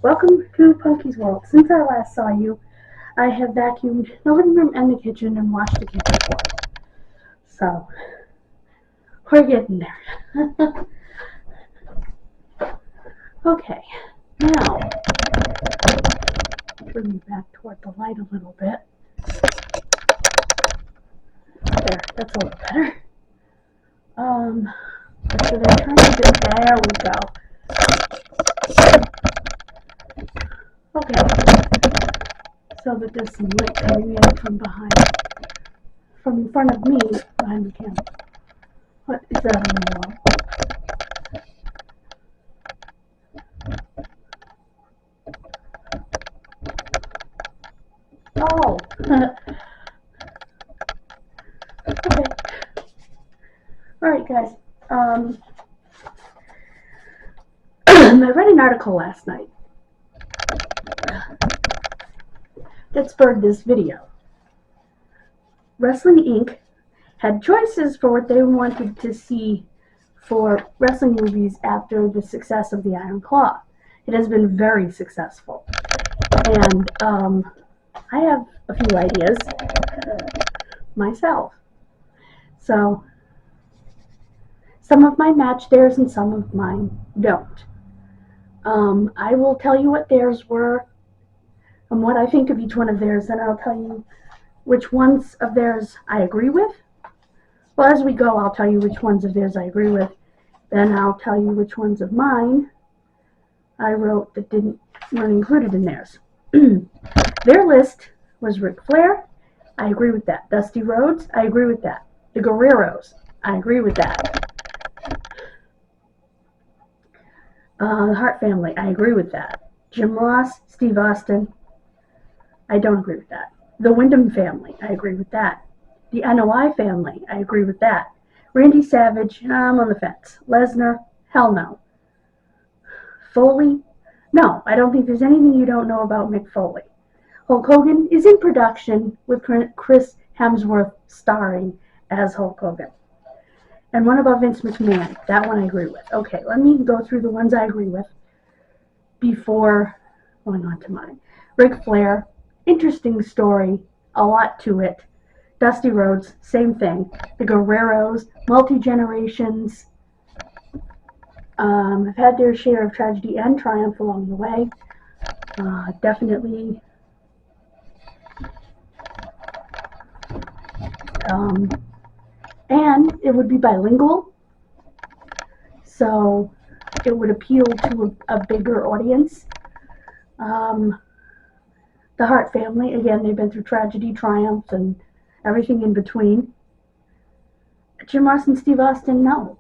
Welcome to Pokey's World. Since I last saw you, I have vacuumed the living room and the kitchen and washed the kitchen floor. So, we're getting there. Okay, now, bring you back toward the light a little bit. There, that's a little better. So they're trying to get, there we go. Okay, so that there's some light coming in from behind, from in front of me, behind the camera. What is that on the wall? Oh, okay. Alright guys, I read an article last night that spurred this video. Wrestling Inc. had choices for what they wanted to see for wrestling movies after the success of The Iron Claw. It has been very successful. And I have a few ideas myself. So some of mine match theirs and some of mine don't. I will tell you what theirs were and what I think of each one of theirs, and I'll tell you which ones of theirs I agree with. Well, as we go, I'll tell you which ones of theirs I agree with. Then I'll tell you which ones of mine I wrote that weren't included in theirs. Their list was Ric Flair. I agree with that. Dusty Rhodes. I agree with that. The Guerreros. I agree with that. The Hart family. I agree with that. Jim Ross. Steve Austin. I don't agree with that. The Wyndham family. I agree with that. The NOI family. I agree with that. Randy Savage. I'm on the fence. Lesnar. Hell no. Foley. No, I don't think there's anything you don't know about Mick Foley. Hulk Hogan is in production with Chris Hemsworth starring as Hulk Hogan. And one about Vince McMahon. That one I agree with. Okay, let me go through the ones I agree with before going on to mine. Ric Flair, interesting story, a lot to it. Dusty Rhodes, same thing. The Guerreros, multi-generations, have had their share of tragedy and triumph along the way. Definitely and it would be bilingual, so it would appeal to a bigger audience. The Hart family, again, they've been through tragedy, triumph, and everything in between. Jim Ross and Steve Austin, no.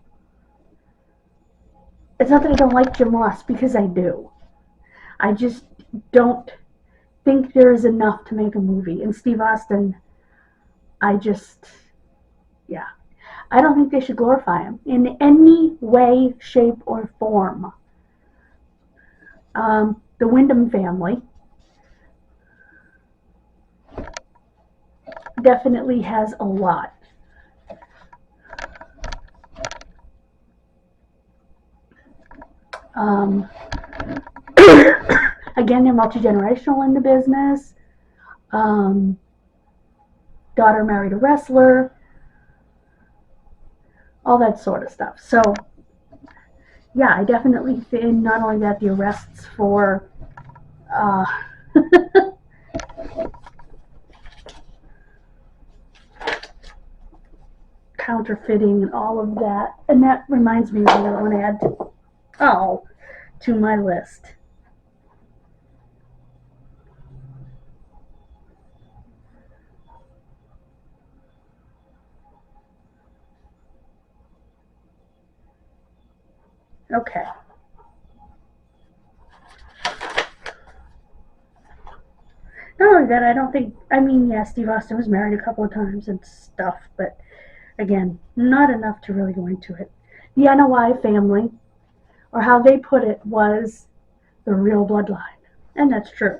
It's not that I don't like Jim Ross, because I do. I just don't think there is enough to make a movie. And Steve Austin, I don't think they should glorify him in any way, shape, or form. The Wyndham family definitely has a lot. Again, they're multi-generational in the business. Daughter married a wrestler. All that sort of stuff. So, yeah, I definitely think not only that, the arrests for counterfeiting and all of that. And that reminds me of what I want to add to my list. Okay. Not only that, yeah, Steve Austin was married a couple of times and stuff, but again, not enough to really go into it. The NOI family, or how they put it, was the real bloodline. And that's true.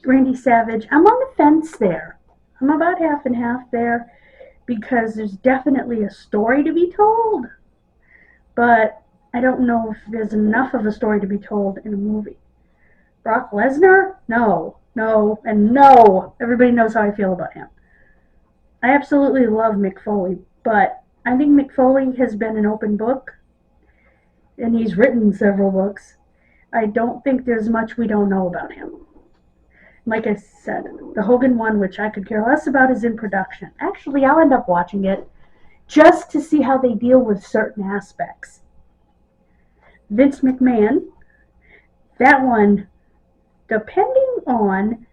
Randy Savage, I'm on the fence there. I'm about half and half there, because there's definitely a story to be told, but I don't know if there's enough of a story to be told in a movie. Brock Lesnar? No, no, and no. Everybody knows how I feel about him. I absolutely love Mick Foley, but I think Mick Foley has been an open book, and he's written several books. I don't think there's much we don't know about him. Like I said, the Hogan one, which I could care less about, is in production. Actually, I'll end up watching it just to see how they deal with certain aspects. Vince McMahon, that one, depending on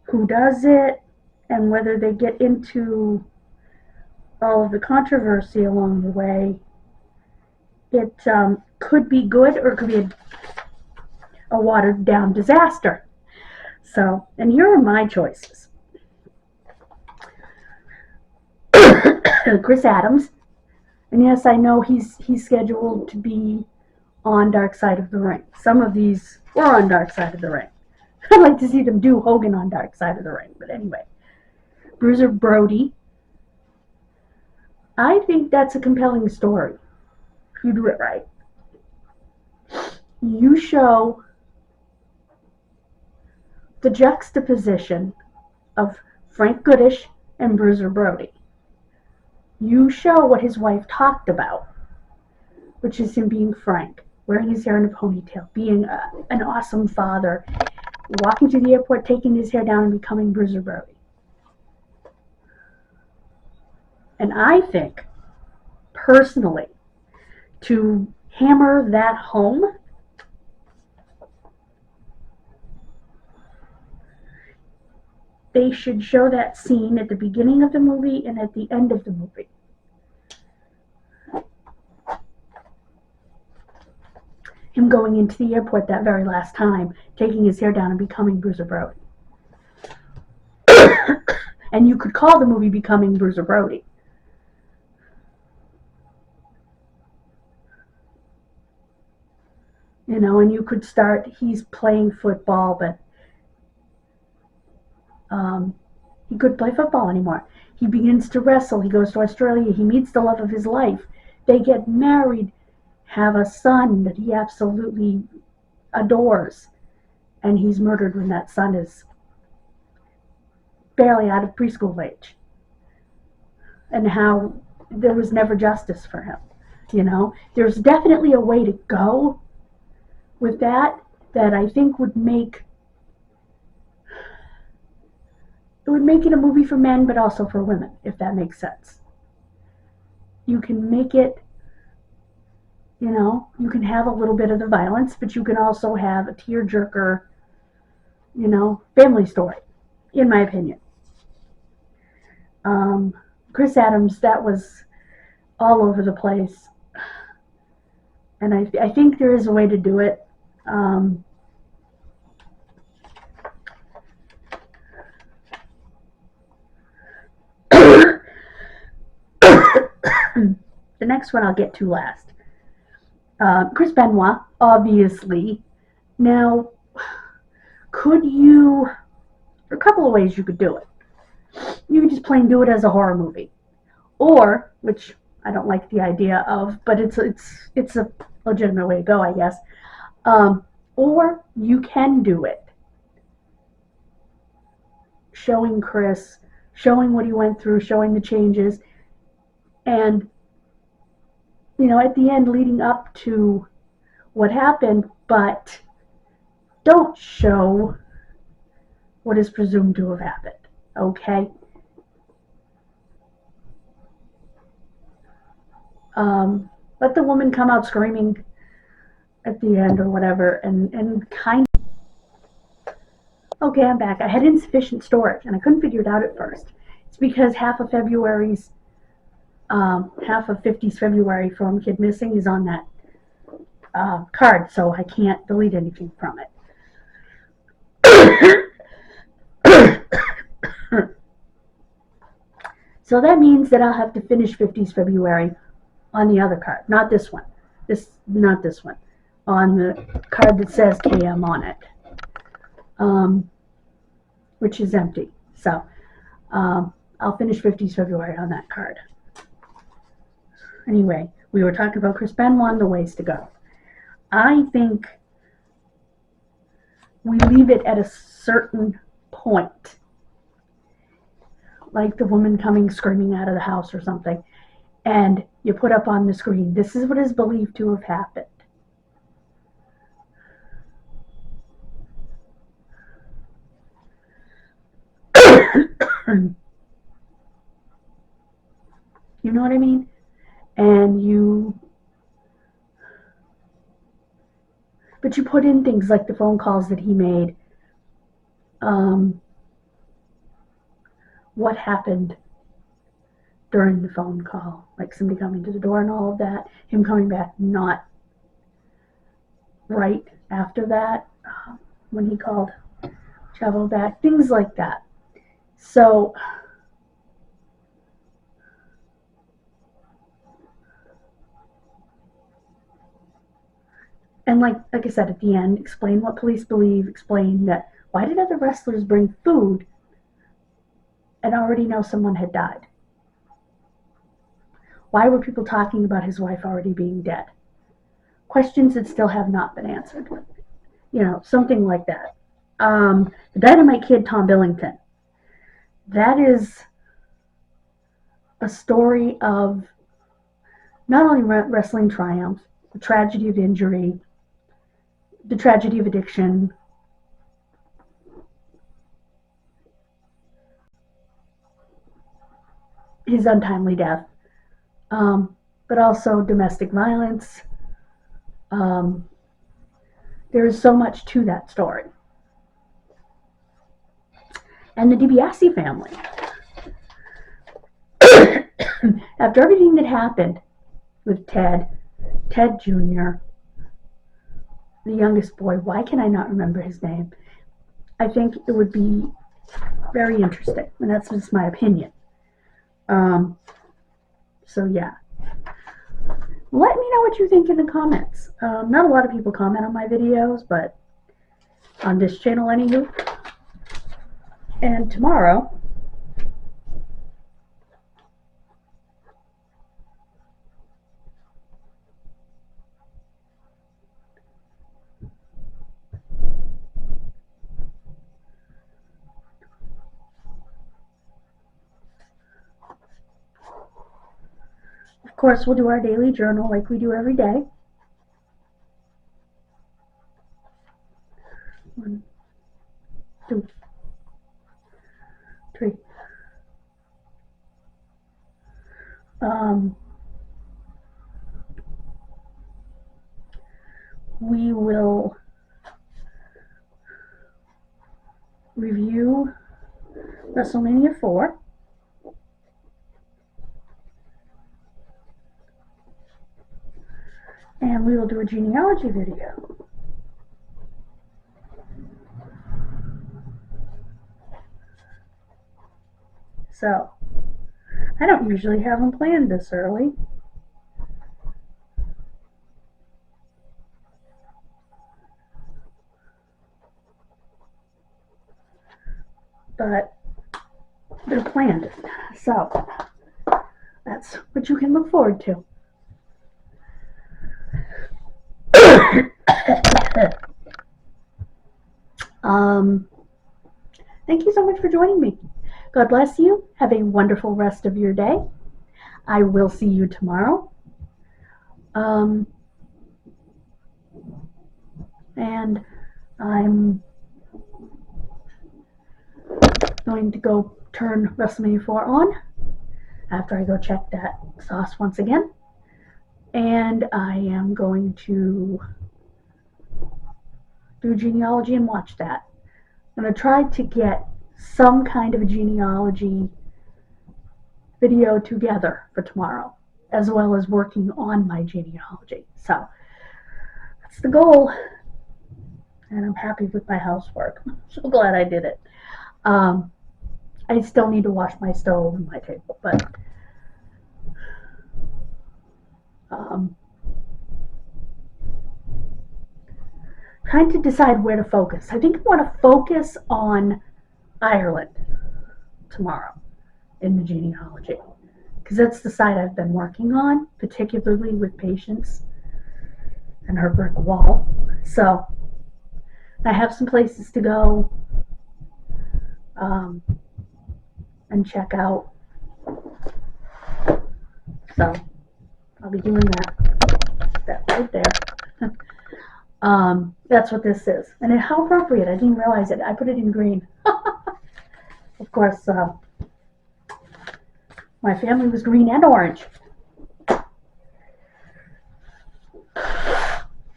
who does it and whether they get into all of the controversy along the way, it could be good or it could be a watered down disaster. So, and here are my choices. Chris Adams, and yes, I know he's scheduled to be on Dark Side of the Ring. Some of these were on Dark Side of the Ring. I'd like to see them do Hogan on Dark Side of the Ring, but anyway. Bruiser Brody. I think that's a compelling story if you do it right. You show the juxtaposition of Frank Goodish and Bruiser Brody. You show what his wife talked about, which is him being Frank, wearing his hair in a ponytail, being an awesome father, walking to the airport, taking his hair down, and becoming Bruiser Brody. And I think, personally, to hammer that home, they should show that scene at the beginning of the movie and at the end of the movie. Him going into the airport that very last time, taking his hair down and becoming Bruiser Brody. And you could call the movie Becoming Bruiser Brody. You know, and you could start, he's playing football, but he couldn't play football anymore. He begins to wrestle. He goes to Australia. He meets the love of his life. They get married, have a son that he absolutely adores, and he's murdered when that son is barely out of preschool age. And how there was never justice for him. You know, there's definitely a way to go with that I think would make it a movie for men, but also for women, if that makes sense. You can make it, you know, you can have a little bit of the violence, but you can also have a tearjerker, you know, family story, in my opinion. Chris Adams, that was all over the place. And I think there is a way to do it. The next one I'll get to last. Chris Benoit, obviously. Now, could you... There are a couple of ways you could do it. You could just plain do it as a horror movie. Or, which I don't like the idea of, but it's a legitimate way to go, I guess. Or you can do it. Showing Chris, showing what he went through, showing the changes, and, you know, at the end leading up to what happened, but don't show what is presumed to have happened, okay? Let the woman come out screaming at the end or whatever, and kind of... Okay, I'm back. I had insufficient storage, and I couldn't figure it out at first. It's because half of 50's February from Kid Missing is on that card, so I can't delete anything from it. So that means that I'll have to finish 50's February on the other card, not this one. Not this one. On the card that says KM on it, which is empty. So I'll finish 50's February on that card. Anyway, we were talking about Chris Benoit and the ways to go. I think we leave it at a certain point, like the woman coming screaming out of the house or something, and you put up on the screen, this is what is believed to have happened. You know what I mean? And but you put in things like the phone calls that he made, what happened during the phone call, like somebody coming to the door and all of that, him coming back not right after that, when he called Chavo back, things like that. So and like I said at the end, explain what police believe, explain that why did other wrestlers bring food and already know someone had died? Why were people talking about his wife already being dead? Questions that still have not been answered. You know, something like that. The Dynamite Kid, Tom Billington. That is a story of not only wrestling triumph, the tragedy of injury, the tragedy of addiction, his untimely death, but also domestic violence. There is so much to that story. And the DiBiase family. After everything that happened with Ted Jr., the youngest boy, why can I not remember his name? I think it would be very interesting, and that's just my opinion. So yeah. Let me know what you think in the comments. Not a lot of people comment on my videos, but on this channel anywho. And tomorrow, of course, we'll do our daily journal like we do every day. 1, 2, 3. We will review WrestleMania 4. And we will do a genealogy video. So, I don't usually have them planned this early. But they're planned. So, that's what you can look forward to. Thank you so much for joining me. God bless you. Have a wonderful rest of your day. I will see you tomorrow. And I'm going to go turn WrestleMania 4 on after I go check that sauce once again. And I am going to do genealogy and watch that. I'm going to try to get some kind of a genealogy video together for tomorrow, as well as working on my genealogy. So that's the goal. And I'm happy with my housework. I'm so glad I did it. I still need to wash my stove and my table, but trying to decide where to focus. I think I want to focus on Ireland tomorrow in the genealogy, because that's the side I've been working on, particularly with Patience and her brick wall. So I have some places to go and check out. So I'll be doing that right there. That's what this is. And how appropriate. I didn't realize it. I put it in green. Of course, my family was green and orange.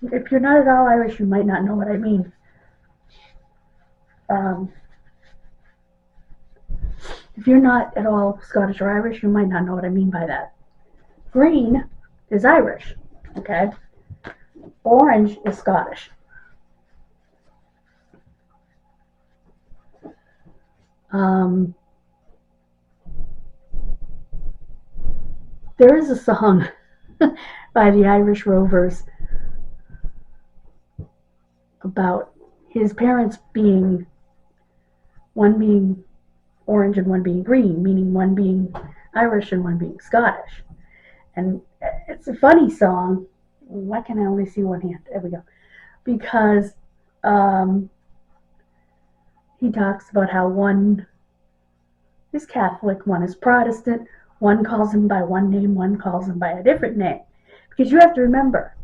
If you're not at all Irish, you might not know what I mean. If you're not at all Scottish or Irish, you might not know what I mean by that. Green is Irish, okay? Orange is Scottish. There is a song by the Irish Rovers about his parents being, one being orange and one being green, meaning one being Irish and one being Scottish. And it's a funny song. Why can I only see one hand? There we go. Because he talks about how one is Catholic, one is Protestant, one calls him by one name, one calls him by a different name. Because you have to remember,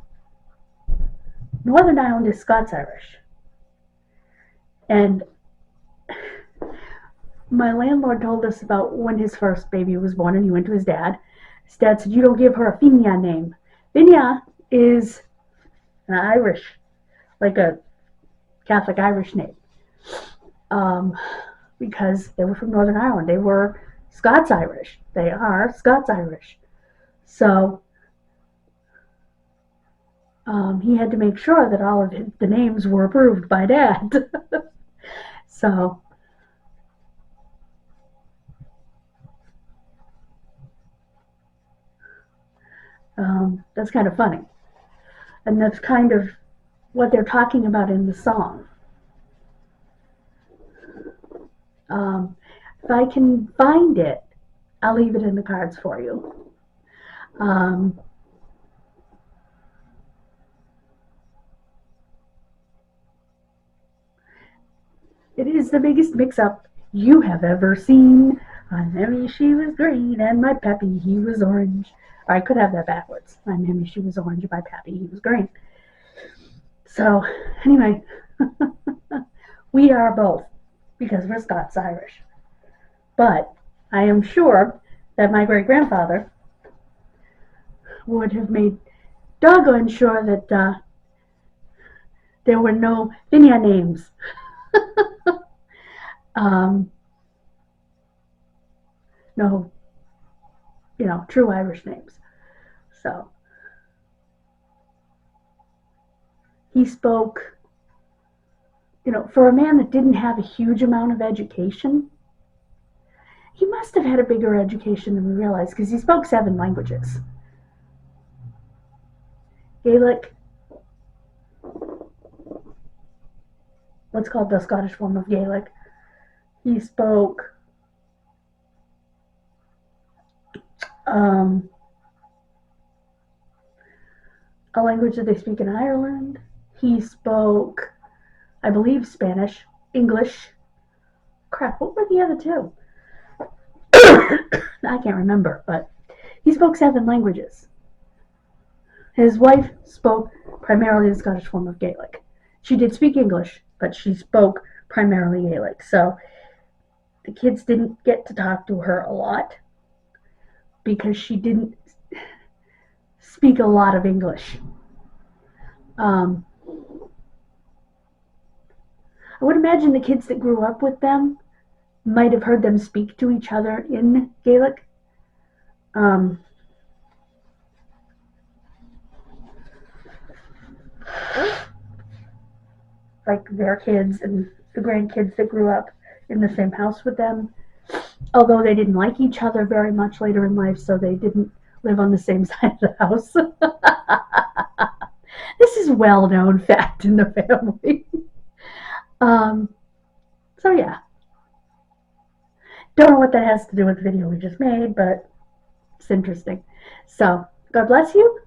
Northern Ireland is Scots-Irish. And my landlord told us about when his first baby was born, and he went to his dad. His dad said, you don't give her a Fine name. Fine is an Irish, like a Catholic Irish name. Because they were from Northern Ireland. They were Scots-Irish. They are Scots-Irish. So he had to make sure that all of the names were approved by Dad. So that's kind of funny. And that's kind of what they're talking about in the song. If I can find it, I'll leave it in the cards for you. It is the biggest mix-up you have ever seen. On Emmy she was green and my pappy he was orange. Or I could have that backwards. On Emmy she was orange and my pappy he was green. So anyway, we are both, because we're Scots-Irish. But I am sure that my great-grandfather would have made doggone sure that there were no Fine names. No, true Irish names. So he spoke, for a man that didn't have a huge amount of education, he must have had a bigger education than we realize, because he spoke 7 languages. Gaelic, what's called the Scottish form of Gaelic. He spoke a language that they speak in Ireland. He spoke, I believe, Spanish, English. Crap, what were the other 2? I can't remember, but he spoke 7 languages. His wife spoke primarily the Scottish form of Gaelic. She did speak English, but she spoke primarily Gaelic. So the kids didn't get to talk to her a lot because she didn't speak a lot of English. I would imagine the kids that grew up with them might have heard them speak to each other in Gaelic. Like their kids and the grandkids that grew up in the same house with them. Although they didn't like each other very much later in life, so they didn't live on the same side of the house. This is well-known fact in the family. So yeah. Don't know what that has to do with the video we just made, but it's interesting. So, God bless you.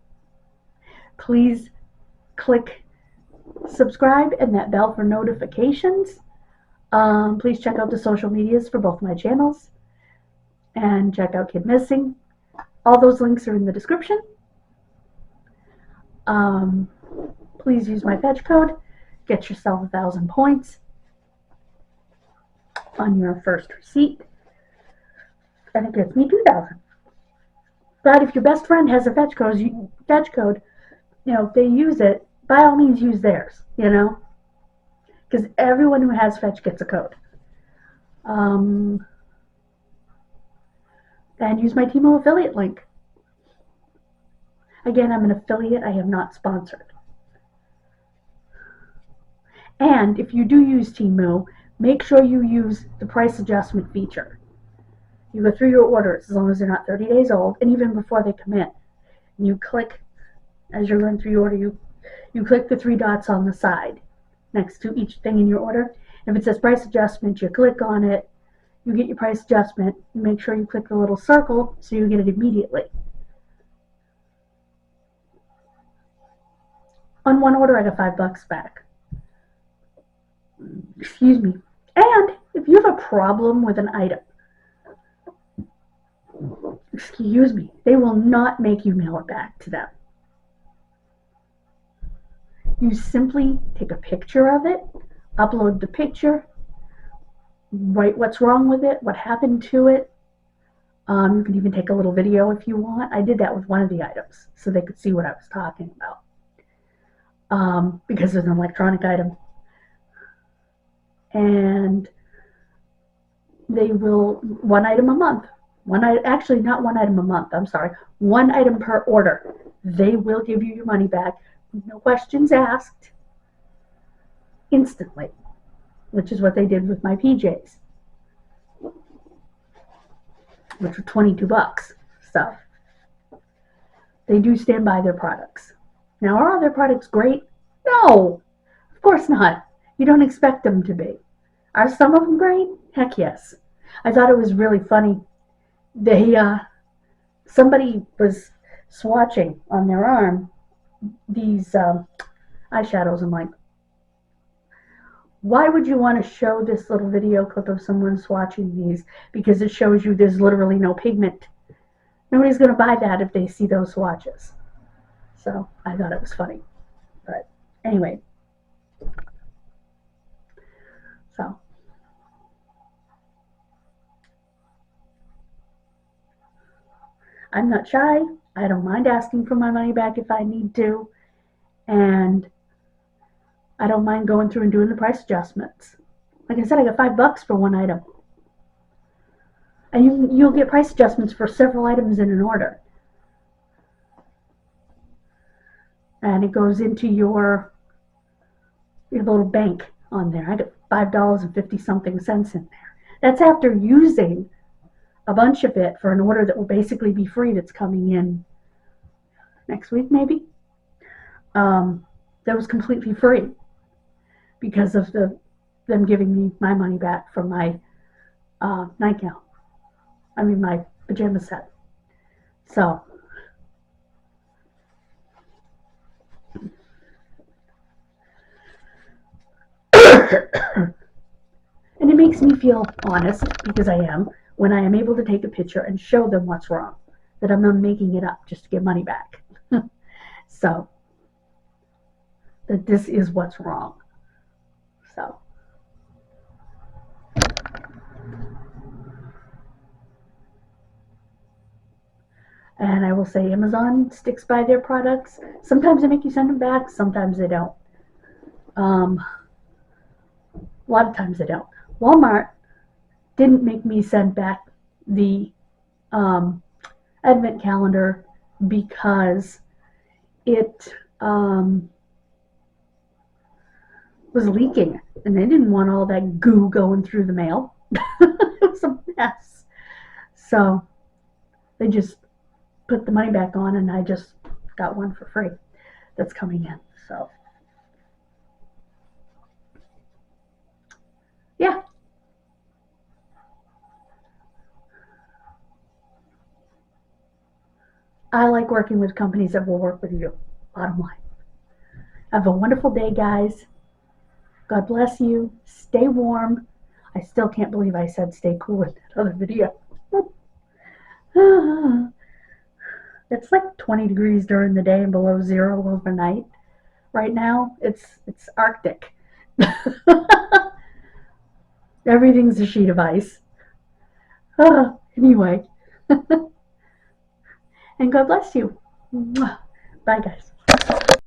Please click Subscribe and that bell for notifications. Please check out the social medias for both my channels and check out Kid Missing. All those links are in the description. Please use my fetch code. Get yourself 1,000 points on your first receipt. And it gets me 2,000. But if your best friend has a fetch code, if they use it, by all means use theirs, because everyone who has fetch gets a code. And use my Timo affiliate link. Again, I'm an affiliate. I have not sponsored. And if you do use Temu, make sure you use the price adjustment feature. You go through your orders as long as they're not 30 days old, and even before they come in. And you click, as you're going through your order, you click the 3 dots on the side next to each thing in your order. If it says price adjustment, you click on it, you get your price adjustment, you make sure you click the little circle so you get it immediately. On one order, I got $5 back. Excuse me. And if you have a problem with an item, excuse me, they will not make you mail it back to them. You simply take a picture of it, upload the picture, write what's wrong with it, what happened to it. You can even take a little video if you want. I did that with one of the items so they could see what I was talking about. Because it's an electronic item. And they will, one item a month. Actually, not one item a month, I'm sorry. One item per order. They will give you your money back. No questions asked. Instantly. Which is what they did with my PJs. Which were $22. So, they do stand by their products. Now, are all their products great? No, of course not. You don't expect them to be. Are some of them great? Heck yes. I thought it was really funny. Somebody was swatching on their arm these eyeshadows. I'm like, why would you want to show this little video clip of someone swatching these? Because it shows you there's literally no pigment. Nobody's going to buy that if they see those swatches. So I thought it was funny. But anyway. So. I'm not shy. I don't mind asking for my money back if I need to. And I don't mind going through and doing the price adjustments. Like I said, I got $5 for one item. And you'll get price adjustments for several items in an order. And it goes into your little bank on there. I got $5.50 something cents in there. That's after using a bunch of it for an order that will basically be free that's coming in next week maybe. That was completely free because of them giving me my money back from my nightgown. I mean my pajama set. So and it makes me feel honest, because I am, when I am able to take a picture and show them what's wrong, that I'm not making it up just to get money back. So, that this is what's wrong. So. And I will say Amazon sticks by their products. Sometimes they make you send them back, sometimes they don't. A lot of times they don't. Walmart didn't make me send back the advent calendar because it was leaking, and they didn't want all that goo going through the mail. It was a mess. So they just put the money back on, and I just got one for free that's coming in. So yeah. I like working with companies that will work with you, bottom line. Have a wonderful day, guys. God bless you. Stay warm. I still can't believe I said stay cool in that other video. It's like 20 degrees during the day and below zero overnight. Right now, it's Arctic. Everything's a sheet of ice. Anyway, and God bless you. Bye, guys.